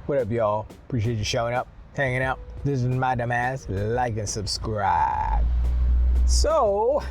What up, y'all? Appreciate you showing up, hanging out. This is my dumb ass. Like and subscribe. So,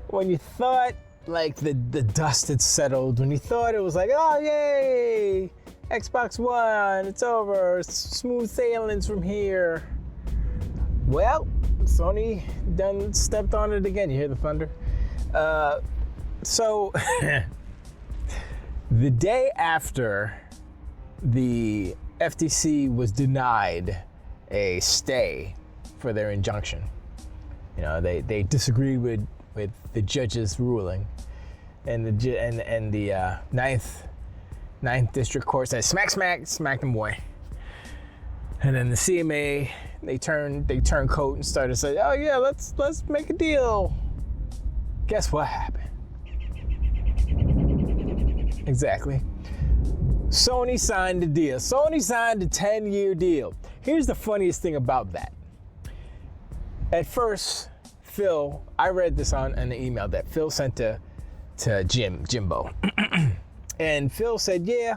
when you thought like the dust had settled, when you thought it was like, oh yay, Xbox One, it's over, smooth sailings from here. Well, Sony done stepped on it again. You hear the thunder? So, the day after the FTC was denied a stay for their injunction, you know, they disagreed with the judge's ruling, and the ninth district court said smack them away. And then the CMA, they turned coat and started saying, oh yeah, let's make a deal. Guess what happened? Exactly. Sony signed the deal. Sony signed a 10-year deal. Here's the funniest thing about that. At first, Phil, I read this on an email that Phil sent to Jimbo. And Phil said, yeah,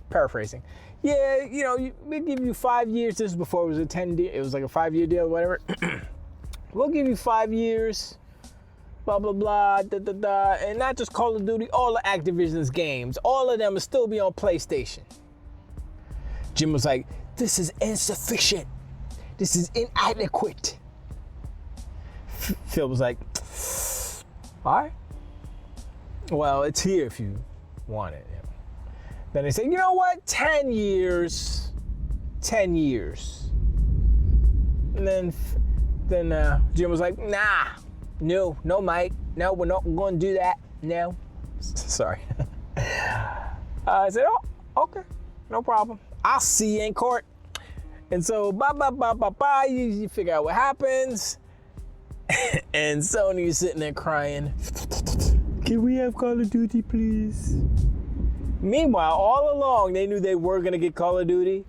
paraphrasing, yeah, you know, we'll give you 5 years. This is before it was a 10 deal. It was like a 5-year deal, whatever. We'll give you 5 years, blah, blah, blah, da, da, da. And not just Call of Duty, all of Activision's games. All of them will still be on PlayStation. Jim was like, this is insufficient. This is inadequate. Phil was like, all right. Well, it's here if you want it. Then they said, you know what? 10 years. 10 years. And then Jim was like, nah, no, mate. No, we're not going to do that. No. Sorry. I said, oh, okay, no problem. I'll see you in court. And so, you figure out what happens. And Sony's sitting there crying. Can we have Call of Duty, please? Meanwhile, all along, they knew they were going to get Call of Duty.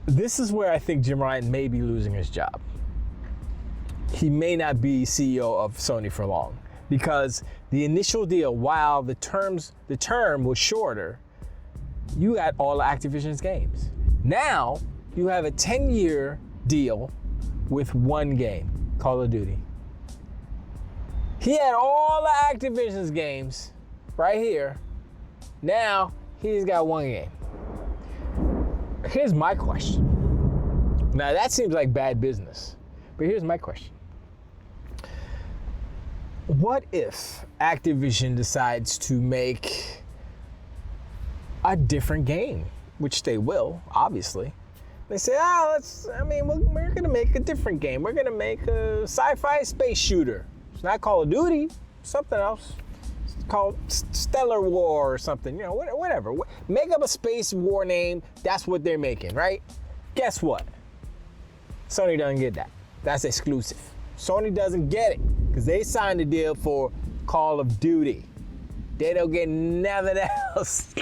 This is where I think Jim Ryan may be losing his job. He may not be CEO of Sony for long, because the initial deal, while the term was shorter, you got all of Activision's games. Now, you have a 10-year deal with one game, Call of Duty. He had all of Activision's games right here. Now, he's got one game. Here's my question. Now, that seems like bad business, but here's my question. What if Activision decides to make a different game, which they will, obviously? They say, we're gonna make a different game. We're gonna make a sci-fi space shooter. It's not Call of Duty, something else. It's called Stellar War or something, you know, whatever. Make up a space war name, that's what they're making, right? Guess what? Sony doesn't get that. That's exclusive. Sony doesn't get it, because they signed a deal for Call of Duty. They don't get nothing else.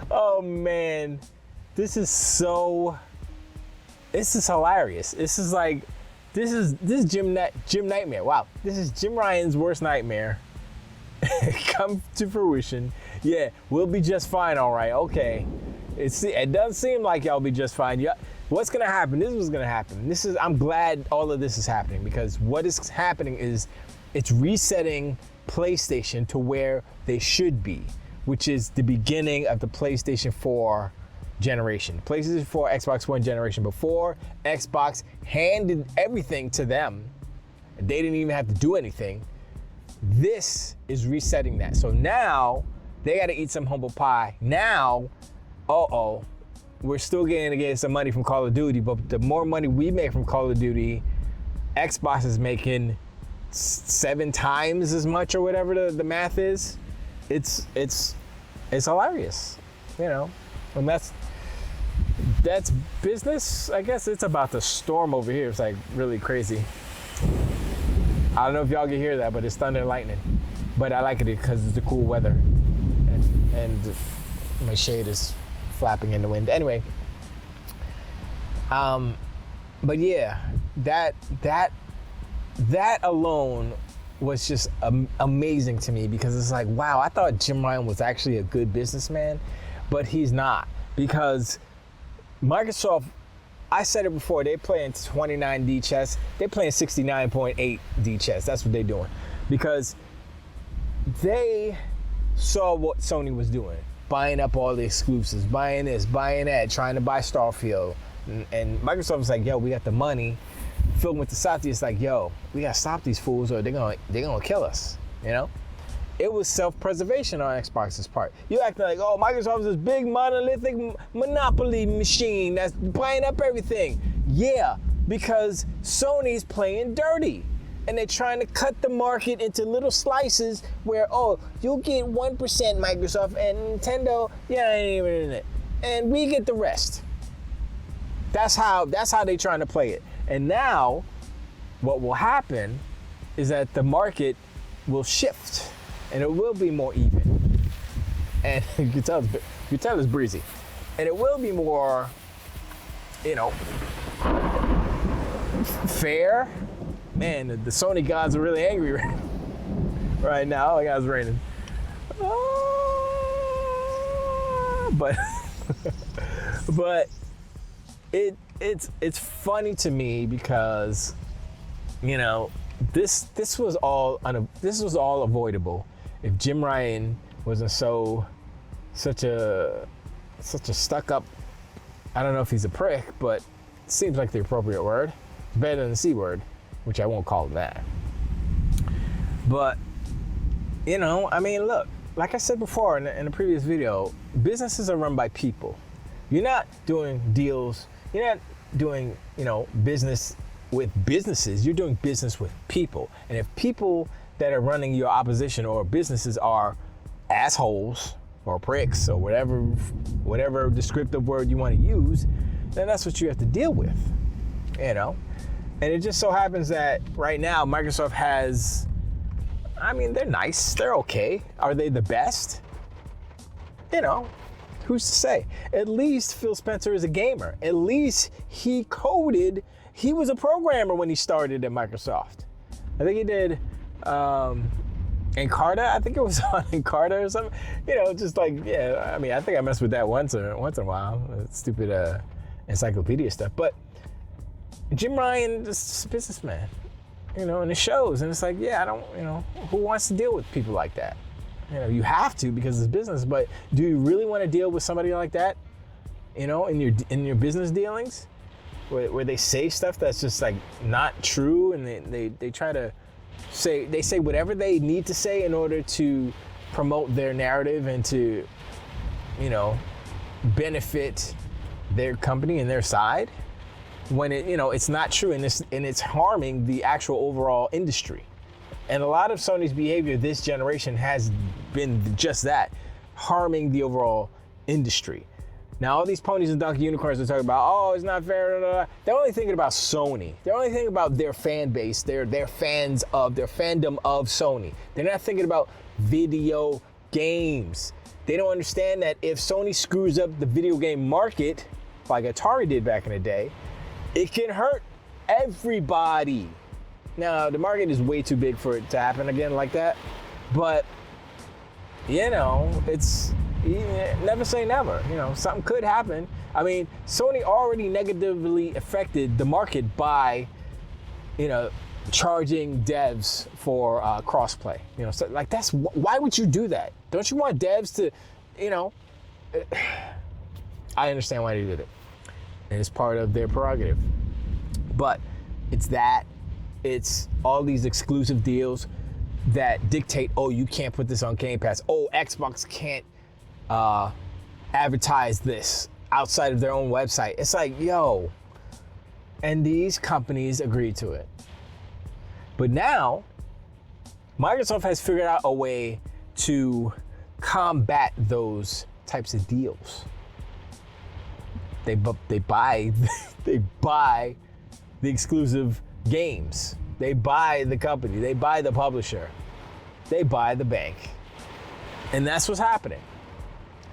Oh man, this is hilarious. This is Jim Nightmare. Wow, this is Jim Ryan's worst nightmare. Come to fruition. Yeah, we'll be just fine, all right, okay. It does seem like y'all be just fine. Yeah, what's gonna happen? This is what's gonna happen. I'm glad all of this is happening, because what is happening is it's resetting PlayStation to where they should be, which is the beginning of the PlayStation 4 generation. PlayStation 4, Xbox One generation. Before, Xbox handed everything to them. They didn't even have to do anything. This is resetting that. So now they got to eat some humble pie. Now, we're still getting to get some money from Call of Duty, but the more money we make from Call of Duty, Xbox is making 7 times as much, or whatever the math is. It's hilarious, you know. And that's business. I guess it's about to storm over here. It's like really crazy. I don't know if y'all can hear that, but it's thunder and lightning. But I like it because it's the cool weather, and my shade is flapping in the wind. Anyway, but yeah, that alone was just amazing to me, because it's like, wow, I thought Jim Ryan was actually a good businessman, but he's not, because Microsoft, I said it before, they playing 29D chess. They're playing 69.8D chess. That's what they're doing, because they saw what Sony was doing, buying up all the exclusives, buying this, buying that, trying to buy Starfield. And Microsoft was like, yo, we got the money. Phil went to Satya, it's like, yo, we gotta stop these fools or they're gonna kill us, you know? It was self-preservation on Xbox's part. You acting like, oh, Microsoft is this big monolithic monopoly machine that's buying up everything. Yeah, because Sony's playing dirty. And they're trying to cut the market into little slices where, oh, you'll get 1% Microsoft and Nintendo, yeah, ain't even in it. And we get the rest. That's how they're trying to play it. And now, what will happen is that the market will shift. And it will be more even, and you can tell it's breezy, and it will be more, you know, fair. Man, the Sony gods are really angry right now. Oh, it's raining. But it's funny to me because, you know, this was all avoidable if Jim Ryan wasn't such a stuck-up, I don't know if he's a prick, but it seems like the appropriate word. Better than the C word, which I won't call it that. But, you know, I mean, look, like I said before in the previous video, businesses are run by people. You're not doing deals, you're not doing, you know, business with businesses, you're doing business with people. And if people that are running your opposition or businesses are assholes or pricks or whatever descriptive word you want to use, then that's what you have to deal with, you know? And it just so happens that right now Microsoft has, I mean, they're nice, they're okay. Are they the best? You know, who's to say? At least Phil Spencer is a gamer. At least he was a programmer when he started at Microsoft. I think he did Encarta, I think it was on Encarta or something. You know, just like, yeah, I mean, I think I mess with that once in a while. Stupid encyclopedia stuff. But Jim Ryan is a businessman, you know, and it shows. And it's like, yeah, I don't, you know, who wants to deal with people like that? You know, you have to because it's business, but do you really want to deal with somebody like that, you know, in your business dealings? Where they say stuff that's just like not true, and they try to say whatever they need to say in order to promote their narrative and to, you know, benefit their company and their side, when it, you know, it's not true, and it's harming the actual overall industry. And a lot of Sony's behavior this generation has been just that, harming the overall industry. Now, all these ponies and donkey unicorns are talking about, oh, it's not fair, blah, blah, blah. They're only thinking about Sony. They're only thinking about their fan base, their fandom of Sony. They're not thinking about video games. They don't understand that if Sony screws up the video game market, like Atari did back in the day, it can hurt everybody. Now, the market is way too big for it to happen again like that, but, you know, never say never. You know, something could happen. I mean, Sony already negatively affected the market by, you know, charging devs for crossplay. You know, so like why would you do that? Don't you want devs to, you know? I understand why they did it. And it's part of their prerogative. But it's all these exclusive deals that dictate, oh, you can't put this on Game Pass. Oh, Xbox can't advertise this outside of their own website. It's like, yo, and these companies agreed to it. But now, Microsoft has figured out a way to combat those types of deals. They buy the exclusive games. They buy the company. They buy the publisher. They buy the bank. And that's what's happening.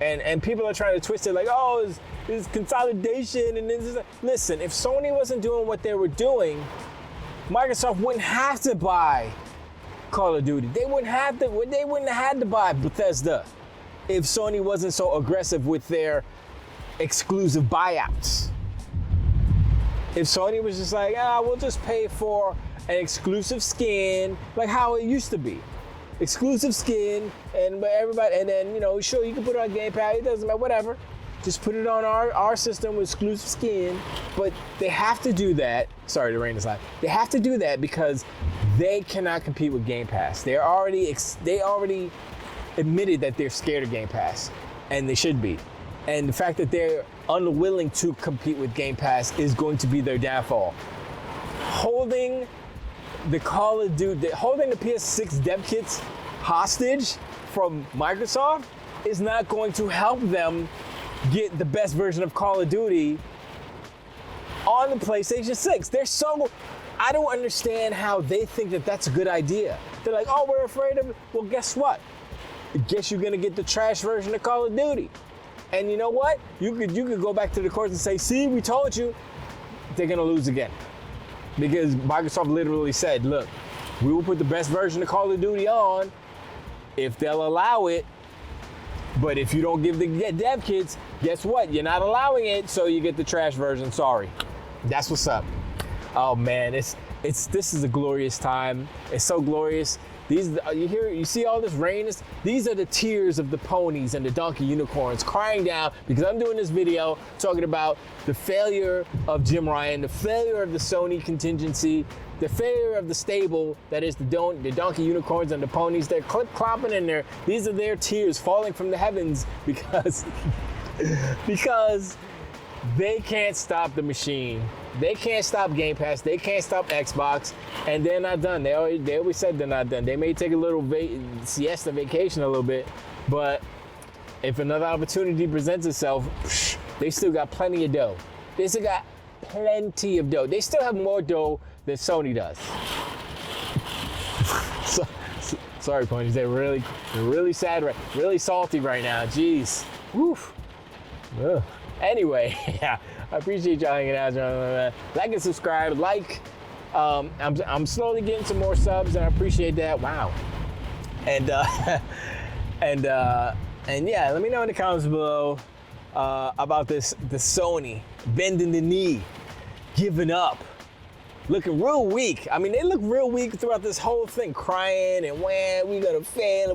And people are trying to twist it like, oh, it's consolidation and this. Listen, if Sony wasn't doing what they were doing, Microsoft wouldn't have to buy Call of Duty. They wouldn't have had to buy Bethesda. if Sony wasn't so aggressive with their exclusive buyouts. If Sony was just like, we'll just pay for an exclusive skin, like how it used to be. Exclusive skin, and everybody, and then, you know, sure, you can put it on Gamepass, it doesn't matter, whatever. Just put it on our system with exclusive skin. But they have to do that. Sorry, the rain is loud. They have to do that because they cannot compete with Gamepass. They already admitted that they're scared of Gamepass, and they should be. And the fact that they're unwilling to compete with Gamepass is going to be their downfall. Holding the Call of Duty, holding the PS6 dev kits hostage from Microsoft is not going to help them get the best version of Call of Duty on the PlayStation 6. I don't understand how they think that that's a good idea. They're like, oh, we're afraid of it. Well, guess what? I guess you're gonna get the trash version of Call of Duty. And you know what? You could go back to the courts and say, see, we told you. They're gonna lose again. Because Microsoft literally said, look, we will put the best version of Call of Duty on if they'll allow it. But if you don't give the dev kits, guess what? You're not allowing it, so you get the trash version. Sorry. That's what's up. Oh man, this is a glorious time. It's so glorious. You see all this rain? These are the tears of the ponies and the donkey unicorns crying down because I'm doing this video talking about the failure of Jim Ryan, the failure of the Sony contingency, the failure of the stable that is the donkey unicorns and the ponies. They're clip-clopping and these are their tears falling from the heavens because they can't stop the machine. They can't stop Game Pass. They can't stop Xbox, and they're not done. They always said they're not done. They may take a little siesta vacation a little bit, but if another opportunity presents itself, they still got plenty of dough. They still got plenty of dough. They still have more dough than Sony does. Sorry, ponies. They're really sad, really salty right now. Jeez. Woof. Ugh. Anyway, yeah, I appreciate y'all hanging out. Like and subscribe. I'm slowly getting some more subs, and I appreciate that. Wow. And yeah, let me know in the comments below about the Sony bending the knee, giving up, looking real weak. I mean, they look real weak throughout this whole thing, crying and we gonna fail,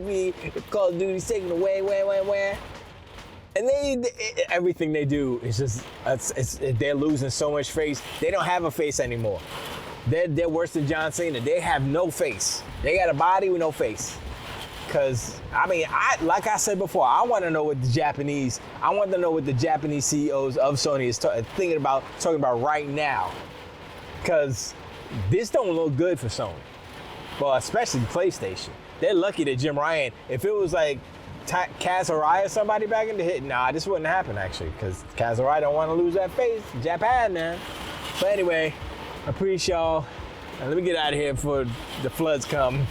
Call of Duty's taken away, wah. And everything they do is just, they're losing so much face. They don't have a face anymore. They're worse than John Cena. They have no face. They got a body with no face. Cause I mean, like I said before, I want to know what the Japanese CEOs of Sony is talking about right now. Cause this don't look good for Sony. Well, especially PlayStation. They're lucky that Jim Ryan, if it was like Kazurai or somebody back in the hit, nah, this wouldn't happen actually, because Kazurai don't want to lose that face. Japan, man. But anyway, I appreciate y'all. Let me get out of here before the floods come.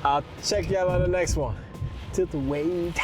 I'll check y'all on the next one. Till the wait.